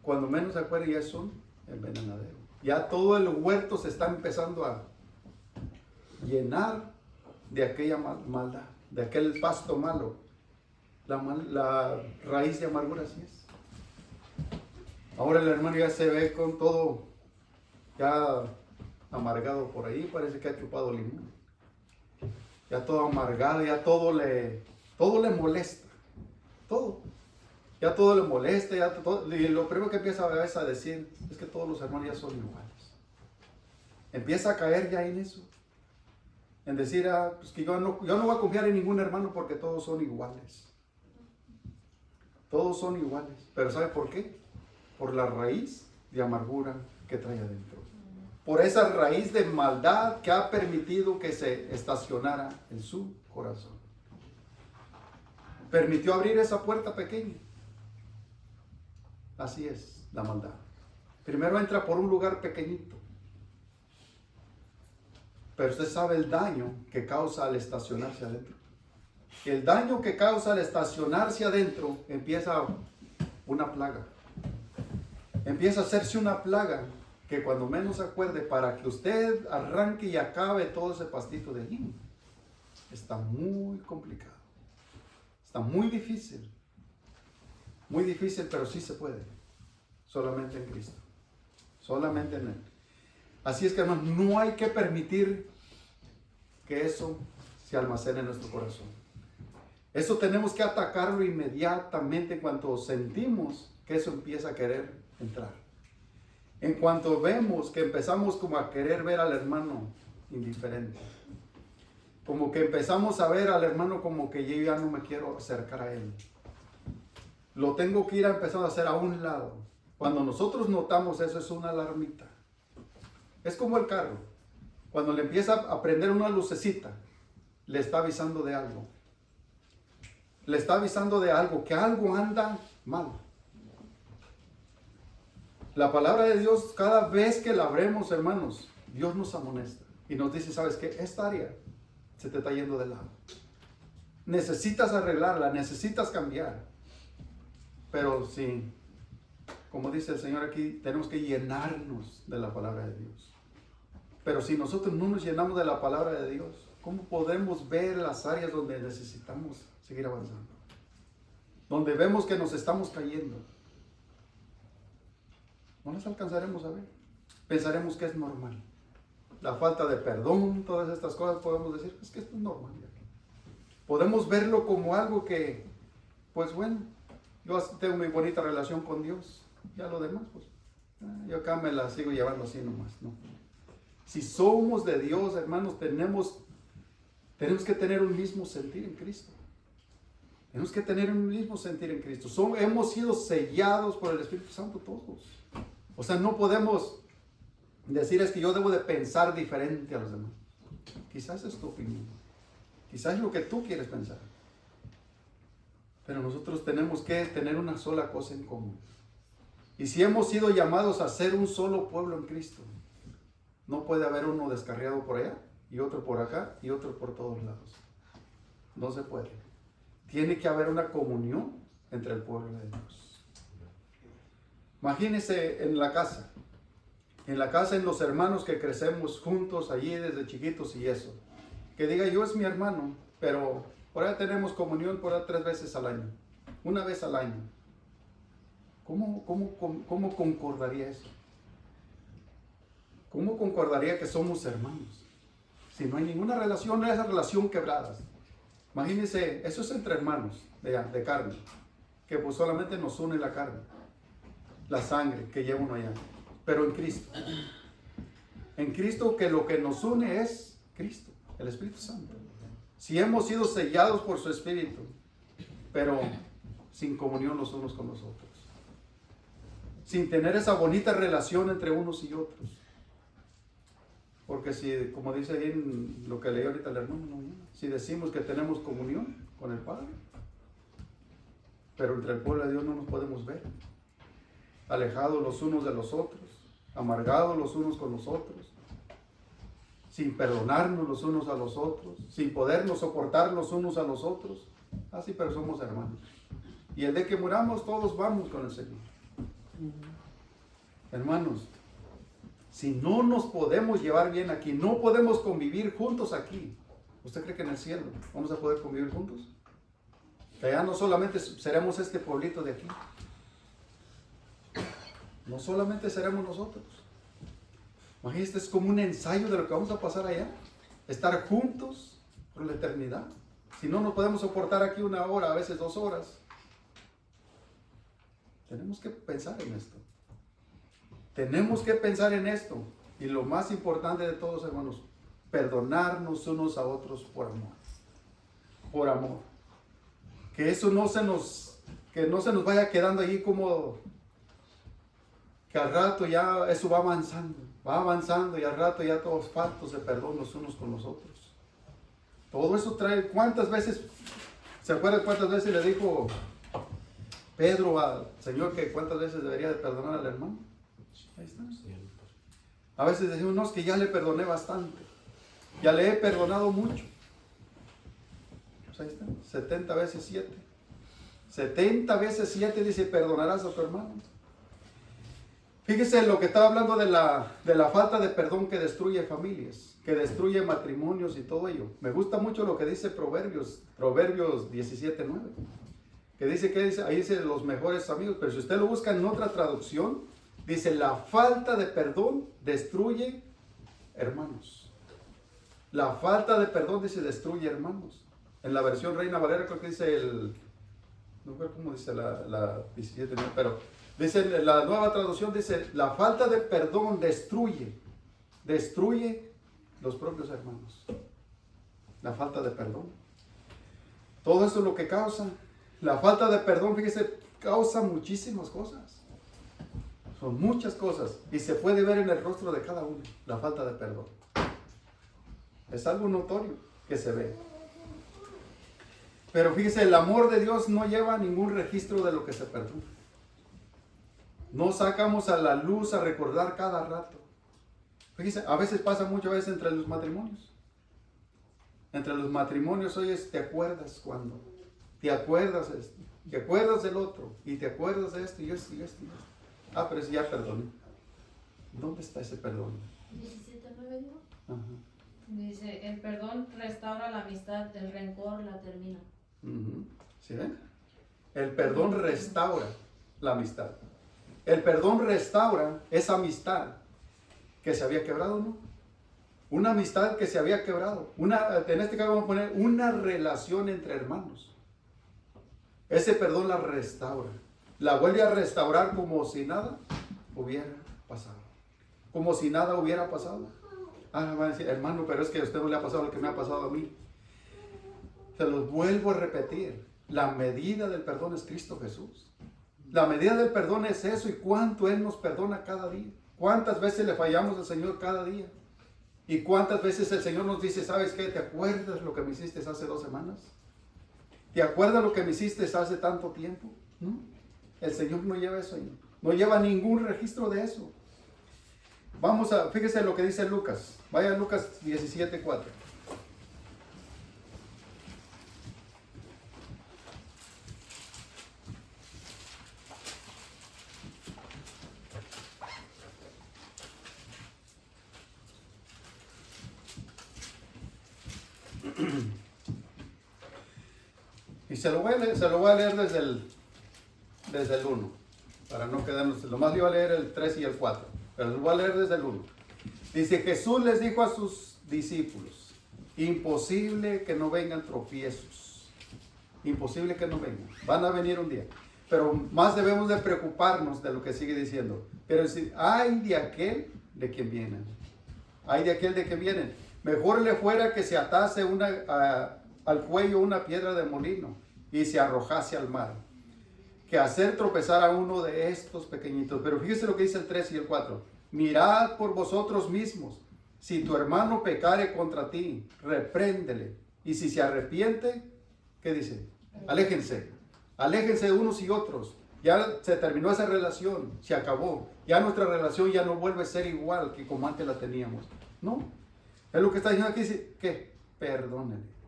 Cuando menos se acuerda, ya son el envenenadero. Ya todo el huerto se está empezando a llenar de aquella maldad, de aquel pasto malo. La raíz de amargura así es. Ahora el hermano ya se ve con todo ya amargado por ahí, parece que ha chupado limón. Ya todo amargado, ya todo le molesta. Todo. Ya todo le molesta, y lo primero que empieza a decir es que todos los hermanos ya son iguales. Empieza a caer ya en eso. En decir, pues que yo no voy a confiar en ningún hermano porque todos son iguales. Todos son iguales. Pero ¿sabe por qué? Por la raíz de amargura que trae adentro. Por esa raíz de maldad que ha permitido que se estacionara en su corazón. Permitió abrir esa puerta pequeña. Así es la maldad. Primero entra por un lugar pequeñito. Pero usted sabe el daño que causa al estacionarse adentro. El daño que causa al estacionarse adentro empieza una plaga. Empieza a hacerse una plaga que cuando menos se acuerde, para que usted arranque y acabe todo ese pastito de allí, está muy complicado. Está muy difícil. Muy difícil, pero sí se puede. Solamente en Cristo. Solamente en Él. Así es que, hermanos, no hay que permitir que eso se almacene en nuestro corazón. Eso tenemos que atacarlo inmediatamente en cuanto sentimos que eso empieza a querer entrar. En cuanto vemos que empezamos como a querer ver al hermano indiferente. Como que empezamos a ver al hermano como que yo ya no me quiero acercar a él. Lo tengo que ir a empezar a hacer a un lado. Cuando nosotros notamos eso, es una alarmita. Es como el carro. Cuando le empieza a prender una lucecita, le está avisando de algo. Le está avisando de algo, que algo anda mal. La palabra de Dios, cada vez que la abremos, hermanos, Dios nos amonesta y nos dice, ¿sabes qué? Esta área se te está yendo de lado. Necesitas arreglarla, necesitas cambiar. Pero sí, como dice el Señor aquí, tenemos que llenarnos de la palabra de Dios. Pero si nosotros no nos llenamos de la palabra de Dios, ¿cómo podemos ver las áreas donde necesitamos seguir avanzando? Donde vemos que nos estamos cayendo. No las alcanzaremos a ver. Pensaremos que es normal. La falta de perdón, todas estas cosas podemos decir, es que esto es normal. Podemos verlo como algo que, pues bueno, yo tengo muy bonita relación con Dios. Ya lo demás, pues, yo acá me la sigo llevando así nomás, ¿no? Si somos de Dios, hermanos, tenemos que tener un mismo sentir en Cristo. Tenemos que tener un mismo sentir en Cristo. Hemos sido sellados por el Espíritu Santo todos. O sea, no podemos decir es que yo debo de pensar diferente a los demás. Quizás es tu opinión. Quizás es lo que tú quieres pensar. Pero nosotros tenemos que tener una sola cosa en común. Y si hemos sido llamados a ser un solo pueblo en Cristo, no puede haber uno descarriado por allá y otro por acá y otro por todos lados. No se puede. Tiene que haber una comunión entre el pueblo de Dios. Imagínense en la casa, en los hermanos que crecemos juntos allí desde chiquitos y eso. Que diga yo es mi hermano, pero por ahí tenemos comunión por ahí 3 veces al año, una vez al año. ¿Cómo concordaría eso? ¿Cómo concordaría que somos hermanos? Si no hay ninguna relación, esa relación quebrada. Imagínense, eso es entre hermanos de carne, que pues solamente nos une la carne, la sangre que lleva uno allá. Pero en Cristo que lo que nos une es Cristo, el Espíritu Santo. Si hemos sido sellados por su Espíritu, pero sin comunión los unos con los otros, sin tener esa bonita relación entre unos y otros. Porque si, como dice ahí en lo que leí ahorita el hermano, si decimos que tenemos comunión con el Padre, pero entre el pueblo de Dios no nos podemos ver, alejados los unos de los otros, amargados los unos con los otros, sin perdonarnos los unos a los otros, sin podernos soportar los unos a los otros, así pero somos hermanos. Y el de que muramos todos vamos con el Señor. Hermanos, si no nos podemos llevar bien aquí, no podemos convivir juntos aquí, ¿usted cree que en el cielo vamos a poder convivir juntos? Que ya no solamente seremos este pueblito de aquí, no solamente seremos nosotros. Imagínate, es como un ensayo de lo que vamos a pasar allá, estar juntos por la eternidad. Si no nos podemos soportar aquí 1 hora, a veces 2 horas, tenemos que pensar en esto. Tenemos que pensar en esto. Y lo más importante de todos, hermanos, perdonarnos unos a otros por amor. Por amor. Que eso no se nos vaya quedando ahí como que al rato ya eso va avanzando y al rato ya todos faltos de perdón los unos con los otros. Todo eso trae, ¿cuántas veces, se acuerdan cuántas veces le dijo Pedro al Señor que cuántas veces debería de perdonar al hermano? Ahí está. A veces decimos, no, es que ya le perdoné bastante, ya le he perdonado mucho. Pues ahí está, 70 veces 7. 70 veces 7 dice, perdonarás a tu hermano. Fíjese lo que estaba hablando de la falta de perdón que destruye familias, que destruye matrimonios y todo ello. Me gusta mucho lo que dice Proverbios 17:9. Que dice, ahí dice los mejores amigos, pero si usted lo busca en otra traducción, dice la falta de perdón destruye hermanos. La falta de perdón dice destruye hermanos. En la versión Reina Valera creo que dice no sé cómo dice la 17, pero dice la nueva traducción, dice la falta de perdón destruye los propios hermanos. La falta de perdón. Todo eso es lo que causa. La falta de perdón, fíjese, causa muchísimas cosas. Son muchas cosas. Y se puede ver en el rostro de cada uno, la falta de perdón. Es algo notorio que se ve. Pero fíjese, el amor de Dios no lleva ningún registro de lo que se perdona. No sacamos a la luz a recordar cada rato. Fíjese, a veces pasa muchas veces entre los matrimonios. Entre los matrimonios, oye, ¿te acuerdas cuando? ¿Te acuerdas esto? ¿Te acuerdas del otro? Y te acuerdas de esto y esto y esto y esto. Ah, pero si ya perdoné. ¿Dónde está ese perdón? 17:9 dijo. Ajá. Dice, el perdón restaura la amistad, el rencor la termina. ¿Sí ven? El perdón restaura la amistad. El perdón restaura esa amistad que se había quebrado, ¿no? Una amistad que se había quebrado. En este caso vamos a poner una relación entre hermanos. Ese perdón la restaura. La vuelve a restaurar como si nada hubiera pasado. Como si nada hubiera pasado. Ah, van a decir, hermano, pero es que a usted no le ha pasado lo que me ha pasado a mí. Se los vuelvo a repetir. La medida del perdón es Cristo Jesús. La medida del perdón es eso y cuánto Él nos perdona cada día. ¿Cuántas veces le fallamos al Señor cada día? ¿Y cuántas veces el Señor nos dice, ¿sabes qué? ¿Te acuerdas lo que me hiciste hace 2 semanas? ¿Te acuerdas lo que me hiciste hace tanto tiempo? ¿No? El Señor no lleva eso ahí. No lleva ningún registro de eso. Fíjese lo que dice Lucas. Vaya a Lucas 17:4. Y se lo voy a leer desde el 1, para no quedarnos, lo más le iba a leer el 3 y el 4, pero lo voy a leer desde el 1. Dice, Jesús les dijo a sus discípulos, imposible que no vengan tropiezos, imposible que no vengan, van a venir un día, pero más debemos de preocuparnos de lo que sigue diciendo, pero decir, ay de aquel de quien vienen, ay de aquel de quien vienen, mejor le fuera que se atase al cuello una piedra de molino y se arrojase al mar, que hacer tropezar a uno de estos pequeñitos. Pero fíjese lo que dice el 3 y el 4. Mirad por vosotros mismos, si tu hermano pecare contra ti, repréndele, y si se arrepiente, ¿qué dice? Aléjense unos y otros. Ya se terminó esa relación, se acabó. Ya nuestra relación ya no vuelve a ser igual que como antes la teníamos. No, es lo que está diciendo aquí, dice, ¿qué? Perdónenle.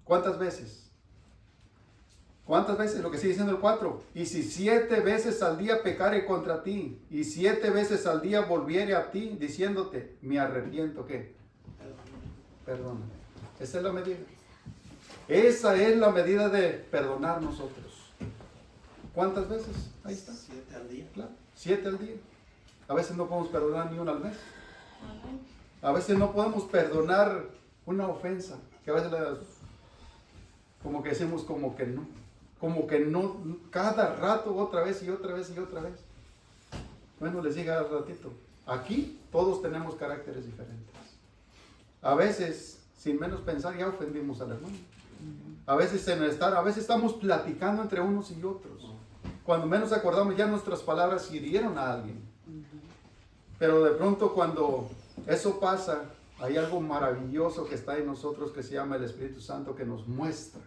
¿Cuántas veces? ¿Cuántas veces? Lo que sigue diciendo el 4. Y si 7 veces al día pecare contra ti, y 7 veces al día volviere a ti, diciéndote, me arrepiento, ¿qué? Perdóname. Esa es la medida. Esa es la medida de perdonar nosotros. ¿Cuántas veces? Ahí está. 7 al día. Claro, 7 al día. A veces no podemos perdonar ni una al mes. A veces no podemos perdonar una ofensa. Que a veces como que decimos como que no, cada rato otra vez y otra vez y otra vez. Bueno, les digo al ratito, aquí todos tenemos caracteres diferentes. A veces, sin menos pensar, ya ofendimos al hermano. A veces a veces estamos platicando entre unos y otros. Cuando menos acordamos, ya nuestras palabras hirieron a alguien. Pero de pronto cuando eso pasa, hay algo maravilloso que está en nosotros que se llama el Espíritu Santo, que nos muestra.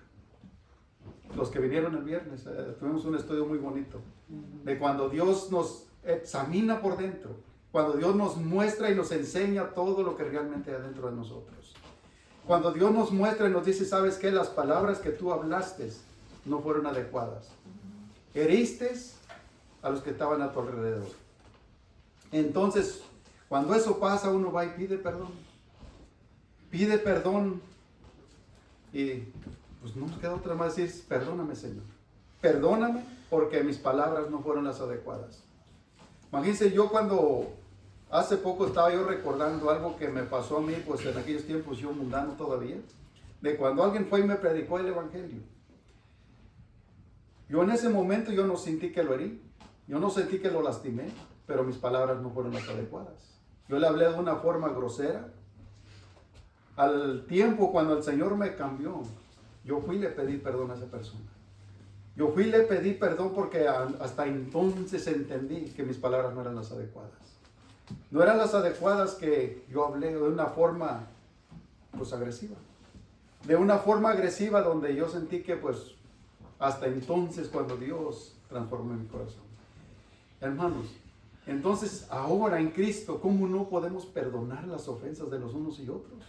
Los que vinieron el viernes, tuvimos un estudio muy bonito, de cuando Dios nos examina por dentro, cuando Dios nos muestra y nos enseña todo lo que realmente hay dentro de nosotros. Cuando Dios nos muestra y nos dice, ¿sabes qué? Las palabras que tú hablaste no fueron adecuadas. Heriste a los que estaban a tu alrededor. Entonces, cuando eso pasa, uno va y pide perdón. Pide perdón. Y pues no nos queda otra más decir, perdóname, Señor. Perdóname porque mis palabras no fueron las adecuadas. Imagínense, yo cuando hace poco estaba yo recordando algo que me pasó a mí, pues en aquellos tiempos yo mundano todavía, de cuando alguien fue y me predicó el evangelio. Yo en ese momento yo no sentí que lo herí, yo no sentí que lo lastimé, pero mis palabras no fueron las adecuadas. Yo le hablé de una forma grosera. Al tiempo cuando el Señor me cambió, yo fui y le pedí perdón a esa persona. Yo fui y le pedí perdón porque hasta entonces entendí que mis palabras no eran las adecuadas. No eran las adecuadas, que yo hablé de una forma pues agresiva. De una forma agresiva donde yo sentí que pues hasta entonces cuando Dios transformó mi corazón. Hermanos, entonces ahora en Cristo, ¿cómo no podemos perdonar las ofensas de los unos y otros?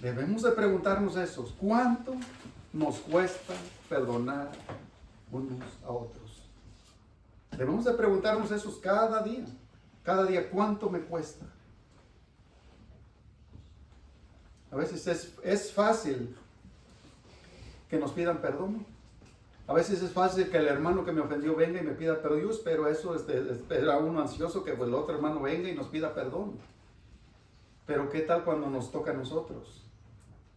Debemos de preguntarnos eso. ¿Cuánto nos cuesta perdonar unos a otros? Debemos de preguntarnos eso cada día. Cada día, ¿cuánto me cuesta? A veces es fácil que nos pidan perdón. A veces es fácil que el hermano que me ofendió venga y me pida perdón. Yo espero eso, espera uno ansioso que el otro hermano venga y nos pida perdón. Pero ¿qué tal cuando nos toca a nosotros?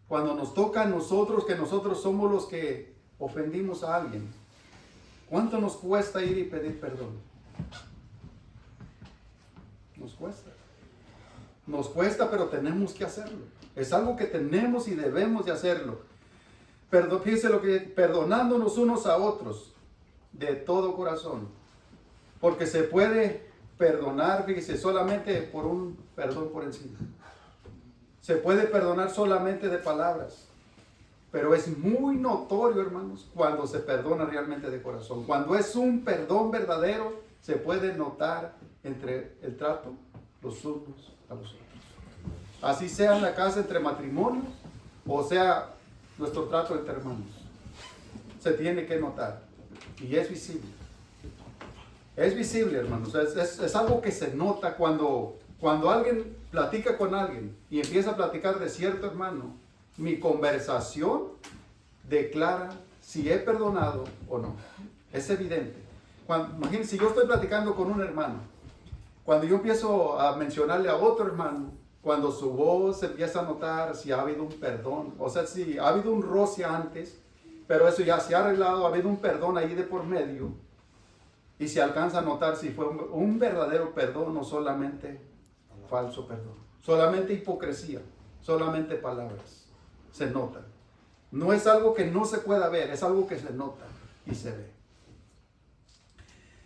Cuando nos toca a nosotros, que nosotros somos los que ofendimos a alguien. ¿Cuánto nos cuesta ir y pedir perdón? Nos cuesta. Nos cuesta, pero tenemos que hacerlo. Es algo que tenemos y debemos de hacerlo. Fíjense lo que, perdonándonos unos a otros de todo corazón. Porque se puede perdonar, fíjese, solamente por un perdón por encima. Se puede perdonar solamente de palabras, pero es muy notorio, hermanos, cuando se perdona realmente de corazón. Cuando es un perdón verdadero, se puede notar entre el trato los unos a los otros. Así sea en la casa entre matrimonios, o sea nuestro trato entre hermanos. Se tiene que notar, y es visible. Es visible, hermanos, es algo que se nota cuando alguien platica con alguien y empieza a platicar de cierto hermano, mi conversación declara si he perdonado o no. Es evidente. Imagínense, si yo estoy platicando con un hermano, cuando yo empiezo a mencionarle a otro hermano, cuando su voz se empieza a notar si ha habido un perdón, o sea, si ha habido un roce antes, pero eso ya se ha arreglado, ha habido un perdón ahí de por medio, y se alcanza a notar si fue un verdadero perdón o solamente falso perdón, solamente hipocresía, solamente palabras. Se nota. No es algo que no se pueda ver, es algo que se nota y se ve.